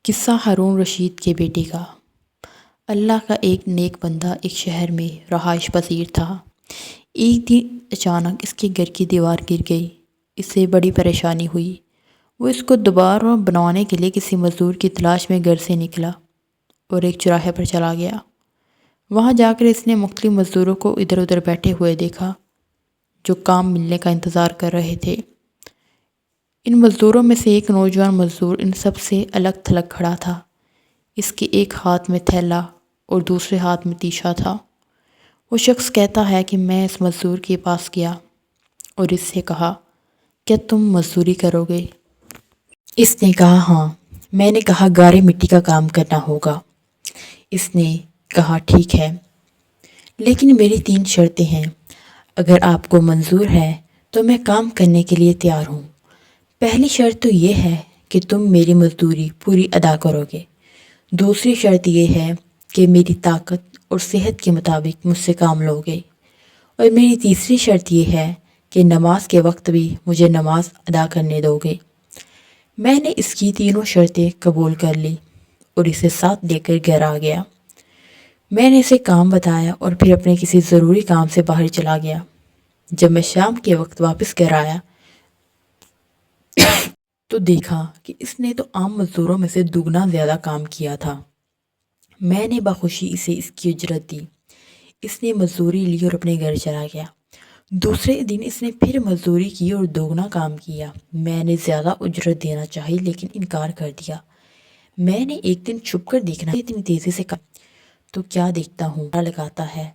قصہ ہارون رشید کے بیٹے کا۔ اللہ کا ایک نیک بندہ ایک شہر میں رہائش پذیر تھا۔ ایک دن اچانک اس کے گھر کی دیوار گر گئی۔ اسے بڑی پریشانی ہوئی۔ وہ اس کو دوبارہ بنانے کے لیے کسی مزدور کی تلاش میں گھر سے نکلا اور ایک چوراہے پر چلا گیا۔ وہاں جا کر اس نے مختلف مزدوروں کو ادھر ادھر بیٹھے ہوئے دیکھا جو کام ملنے کا انتظار کر رہے تھے۔ ان مزدوروں میں سے ایک نوجوان مزدور ان سب سے الگ تھلگ کھڑا تھا۔ اس کے ایک ہاتھ میں تھیلا اور دوسرے ہاتھ میں تیشا تھا۔ وہ شخص کہتا ہے کہ میں اس مزدور کے پاس گیا اور اس سے کہا، کیا تم مزدوری کرو گے؟ اس نے کہا، ہاں۔ میں نے کہا، گارے مٹی کا کام کرنا ہوگا۔ اس نے کہا، ٹھیک ہے، لیکن میری 3 شرطیں ہیں۔ اگر آپ کو منظور ہے تو میں کام کرنے کے لیے تیار ہوں۔ پہلی شرط تو یہ ہے کہ تم میری مزدوری پوری ادا کرو گے۔ دوسری شرط یہ ہے کہ میری طاقت اور صحت کے مطابق مجھ سے کام لو گے۔ اور میری تیسری شرط یہ ہے کہ نماز کے وقت بھی مجھے نماز ادا کرنے دو گے۔ میں نے اس کی تینوں شرطیں قبول کر لی اور اسے ساتھ لے کر گھر آ گیا۔ میں نے اسے کام بتایا اور پھر اپنے کسی ضروری کام سے باہر چلا گیا۔ جب میں شام کے وقت واپس گھر آیا تو دیکھا کہ اس نے تو عام مزدوروں میں سے دوگنا زیادہ کام کیا تھا۔ میں نے بخوشی اسے اس کی اجرت دی۔ اس نے مزدوری لی اور اپنے گھر چلا گیا۔ دوسرے دن اس نے پھر مزدوری کی اور دوگنا کام کیا۔ میں نے زیادہ اجرت دینا چاہی لیکن انکار کر دیا۔ میں نے ایک دن چھپ کر دیکھنا اتنی تیزی سے تو کیا دیکھتا ہوں لگاتا ہے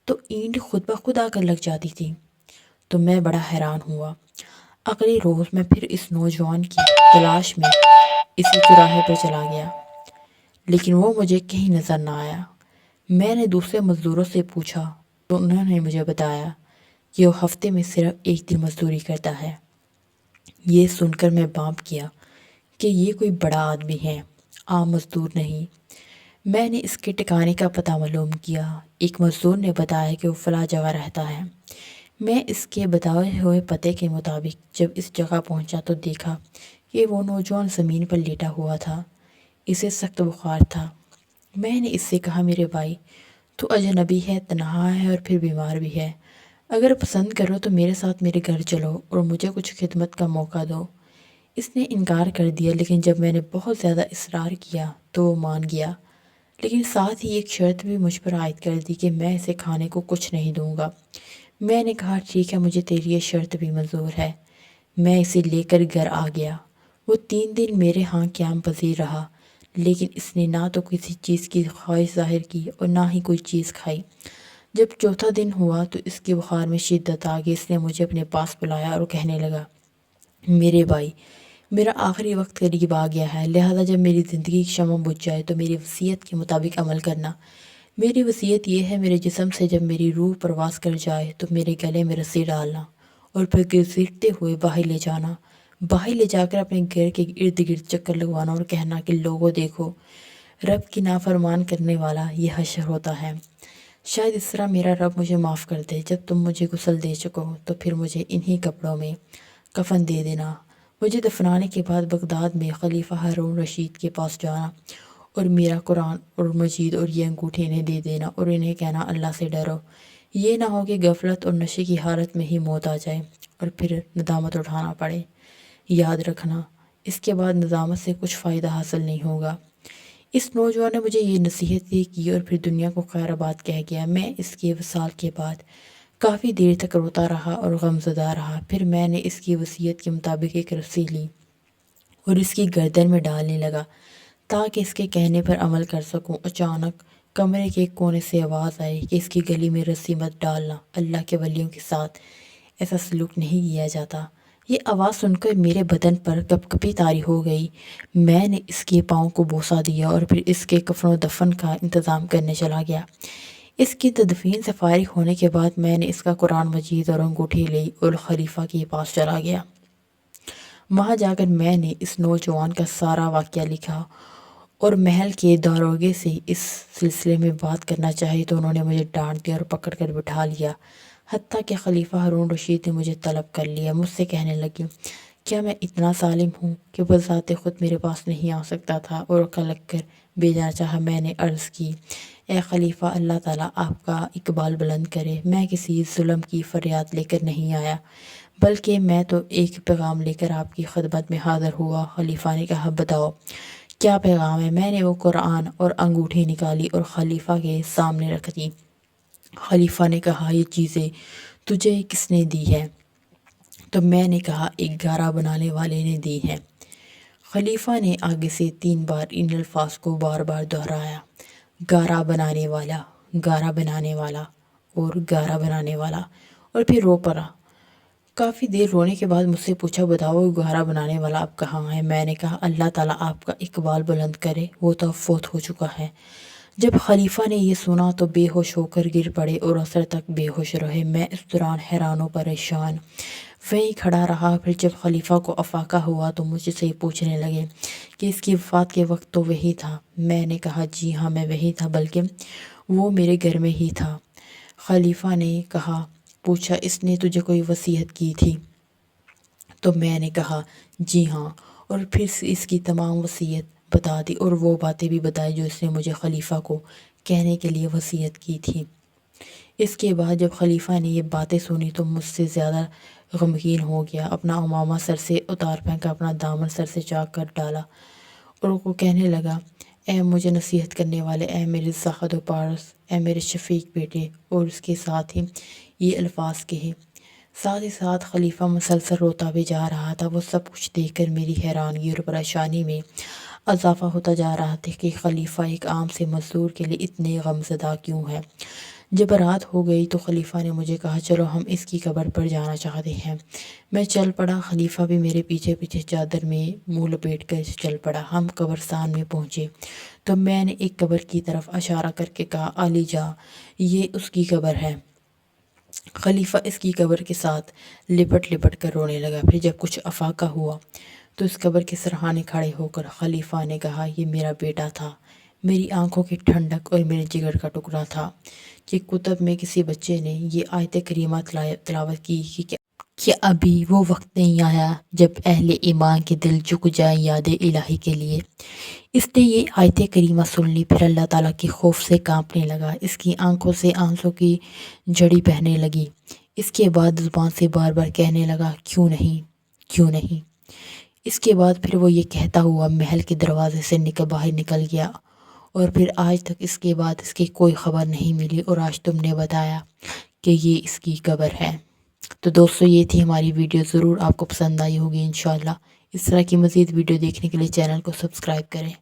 تو اینٹ خود بخود آ کر لگ جاتی تھی۔ تو میں بڑا حیران ہوا۔ اگلے روز میں پھر اس نوجوان کی تلاش میں اسی چوراہے پر چلا گیا، لیکن وہ مجھے کہیں نظر نہ آیا۔ میں نے دوسرے مزدوروں سے پوچھا تو انہوں نے مجھے بتایا کہ وہ ہفتے میں صرف ایک دن مزدوری کرتا ہے۔ یہ سن کر میں بانپ گیا کہ یہ کوئی بڑا آدمی ہے، عام مزدور نہیں۔ میں نے اس کے ٹھکانے کا پتہ معلوم کیا۔ ایک مزدور نے بتایا کہ وہ فلاں جگہ رہتا ہے۔ میں اس کے بتائے ہوئے پتے کے مطابق جب اس جگہ پہنچا تو دیکھا کہ وہ نوجوان زمین پر لیٹا ہوا تھا۔ اسے سخت بخار تھا۔ میں نے اس سے کہا، میرے بھائی، تو اجنبی ہے، تنہا ہے اور پھر بیمار بھی ہے۔ اگر پسند کرو تو میرے ساتھ میرے گھر چلو اور مجھے کچھ خدمت کا موقع دو۔ اس نے انکار کر دیا، لیکن جب میں نے بہت زیادہ اصرار کیا تو وہ مان گیا، لیکن ساتھ ہی ایک شرط بھی مجھ پر عائد کر دی کہ میں اسے کھانے کو کچھ نہیں دوں گا۔ میں نے کہا، ٹھیک ہے، مجھے تیری یہ شرط بھی منظور ہے۔ میں اسے لے کر گھر آ گیا۔ وہ 3 دن میرے ہاں قیام پذیر رہا، لیکن اس نے نہ تو کسی چیز کی خواہش ظاہر کی اور نہ ہی کوئی چیز کھائی۔ جب چوتھا دن ہوا تو اس کے بخار میں شدت آ گئی۔ اس نے مجھے اپنے پاس بلایا اور کہنے لگا، میرے بھائی، میرا آخری وقت قریب آ گیا ہے، لہذا جب میری زندگی کی شمع بجھ جائے تو میری وصیت کے مطابق عمل کرنا۔ میری وصیت یہ ہے، میرے جسم سے جب میری روح پرواز کر جائے تو میرے گلے میں رسی ڈالنا اور پھر گھسیٹتے ہوئے باہر لے جانا۔ باہر لے جا کر اپنے گھر کے ارد گرد چکر لگوانا اور کہنا کہ لوگوں دیکھو، رب کی نافرمان کرنے والا یہ حشر ہوتا ہے۔ شاید اس طرح میرا رب مجھے معاف کر دے۔ جب تم مجھے غسل دے چکو تو پھر مجھے انہی کپڑوں میں کفن دے دینا۔ مجھے دفنانے کے بعد بغداد میں خلیفہ ہارون رشید کے پاس جانا اور میرا قرآن اور مجید اور یہ انگوٹھی انہیں دے دینا اور انہیں کہنا، اللہ سے ڈرو، یہ نہ ہو کہ غفلت اور نشے کی حالت میں ہی موت آ جائے اور پھر ندامت اٹھانا پڑے۔ یاد رکھنا، اس کے بعد ندامت سے کچھ فائدہ حاصل نہیں ہوگا۔ اس نوجوان نے مجھے یہ نصیحتیں کی اور پھر دنیا کو خیر آباد کہہ گیا۔ میں اس کے وصال کے بعد کافی دیر تک روتا رہا اور غمزدہ رہا۔ پھر میں نے اس کی وصیت کے مطابق ایک رسی لی اور اس کی گردن میں ڈالنے لگا تاکہ اس کے کہنے پر عمل کر سکوں۔ اچانک کمرے کے ایک کونے سے آواز آئی کہ اس کی گلی میں رسی مت ڈالنا، اللہ کے ولیوں کے ساتھ ایسا سلوک نہیں کیا جاتا۔ یہ آواز سن کر میرے بدن پر کپ کپی طاری ہو گئی۔ میں نے اس کے پاؤں کو بوسہ دیا اور پھر اس کے کفن و دفن کا انتظام کرنے چلا گیا۔ اس کی تدفین سے فارغ ہونے کے بعد میں نے اس کا قرآن مجید اور انگوٹھی لی اور خلیفہ کے پاس چلا گیا۔ وہاں جا کر میں نے اس نوجوان کا سارا واقعہ لکھا اور محل کے داروغے سے اس سلسلے میں بات کرنا چاہی تو انہوں نے مجھے ڈانٹ دیا اور پکڑ کر بٹھا لیا، حتیٰ کہ خلیفہ ہارون رشید نے مجھے طلب کر لیا۔ مجھ سے کہنے لگے کیا میں اتنا ظالم ہوں کہ بذات خود میرے پاس نہیں آ سکتا تھا؟ اور کلک کر بھیجنا چاہا۔ میں نے عرض کی، اے خلیفہ، اللہ تعالیٰ آپ کا اقبال بلند کرے، میں کسی ظلم کی فریاد لے کر نہیں آیا، بلکہ میں تو ایک پیغام لے کر آپ کی خدمت میں حاضر ہوا۔ خلیفہ نے کہا، بتاؤ کیا پیغام ہے؟ میں نے وہ قرآن اور انگوٹھی نکالی اور خلیفہ کے سامنے رکھ دی۔ خلیفہ نے کہا، یہ چیزیں تجھے کس نے دی ہے؟ تو میں نے کہا، ایک گارا بنانے والے نے دی ہے۔ خلیفہ نے آگے سے 3 بار ان الفاظ کو بار بار دہرایا، گارا بنانے والا، گارا بنانے والا اور گارا بنانے والا، اور پھر رو پڑا۔ کافی دیر رونے کے بعد مجھ سے پوچھا، بتاؤ گارا بنانے والا اب کہاں ہے؟ میں نے کہا، اللہ تعالیٰ آپ کا اقبال بلند کرے، وہ تو فوت ہو چکا ہے۔ جب خلیفہ نے یہ سنا تو بے ہوش ہو کر گر پڑے اور عصر تک بے ہوش رہے۔ میں اس دوران حیران و پریشان وہیں کھڑا رہا۔ پھر جب خلیفہ کو افاقہ ہوا تو مجھ سے پوچھنے لگے کہ اس کی وفات کے وقت تو وہی تھا؟ میں نے کہا، جی ہاں میں وہی تھا، بلکہ وہ میرے گھر میں ہی تھا۔ خلیفہ نے پوچھا، اس نے تجھے کوئی وصیت کی تھی؟ تو میں نے کہا، جی ہاں، اور پھر اس کی تمام وصیت بتا دی اور وہ باتیں بھی بتائی جو اس نے مجھے خلیفہ کو کہنے کے لیے وصیت کی تھی۔ اس کے بعد جب خلیفہ نے یہ باتیں سنی تو مجھ سے زیادہ غمگین ہو گیا، اپنا عمامہ سر سے اتار پھینکا، اپنا دامن سر سے چاک کر ڈالا اور وہ کہنے لگا، اے مجھے نصیحت کرنے والے، اے میرے زاہد و پارس، اے میرے شفیق بیٹے، اور اس کے ساتھ ہی یہ الفاظ کہے۔ ساتھ ہی ساتھ خلیفہ مسلسل روتا بھی جا رہا تھا۔ وہ سب کچھ دیکھ کر میری حیرانگی اور پریشانی میں اضافہ ہوتا جا رہا تھا کہ خلیفہ ایک عام سے مزدور کے لیے اتنے غمزدہ کیوں ہے۔ جب رات ہو گئی تو خلیفہ نے مجھے کہا، چلو ہم اس کی قبر پر جانا چاہتے ہیں۔ میں چل پڑا، خلیفہ بھی میرے پیچھے پیچھے چادر میں منہ لپیٹ کر چل پڑا۔ ہم قبرستان میں پہنچے تو میں نے ایک قبر کی طرف اشارہ کر کے کہا، علی جا، یہ اس کی قبر ہے۔ خلیفہ اس کی قبر کے ساتھ لپٹ لپٹ کر رونے لگا۔ پھر جب کچھ افاقہ ہوا تو اس قبر کے سرہانے کھڑے ہو کر خلیفہ نے کہا، یہ میرا بیٹا تھا، میری آنکھوں کی ٹھنڈک اور میرے جگر کا ٹکڑا تھا کہ کتب میں کسی بچے نے یہ آیت کریمہ تلاوت کی کہ ابھی وہ وقت نہیں آیا جب اہل ایمان کے دل جھک جائیں یاد الہی کے لیے۔ اس نے یہ آیت کریمہ سن لی، پھر اللہ تعالیٰ کے خوف سے کانپنے لگا، اس کی آنکھوں سے آنسوں کی جھڑی بہنے لگی۔ اس کے بعد زبان سے بار بار کہنے لگا، کیوں نہیں، کیوں نہیں۔ اس کے بعد پھر وہ یہ کہتا ہوا محل کے دروازے سے باہر نکل گیا، اور پھر آج تک اس کے بعد اس کی کوئی خبر نہیں ملی، اور آج تم نے بتایا کہ یہ اس کی قبر ہے۔ تو دوستو، یہ تھی ہماری ویڈیو، ضرور آپ کو پسند آئی ہوگی انشاءاللہ۔ اس طرح کی مزید ویڈیو دیکھنے کے لیے چینل کو سبسکرائب کریں۔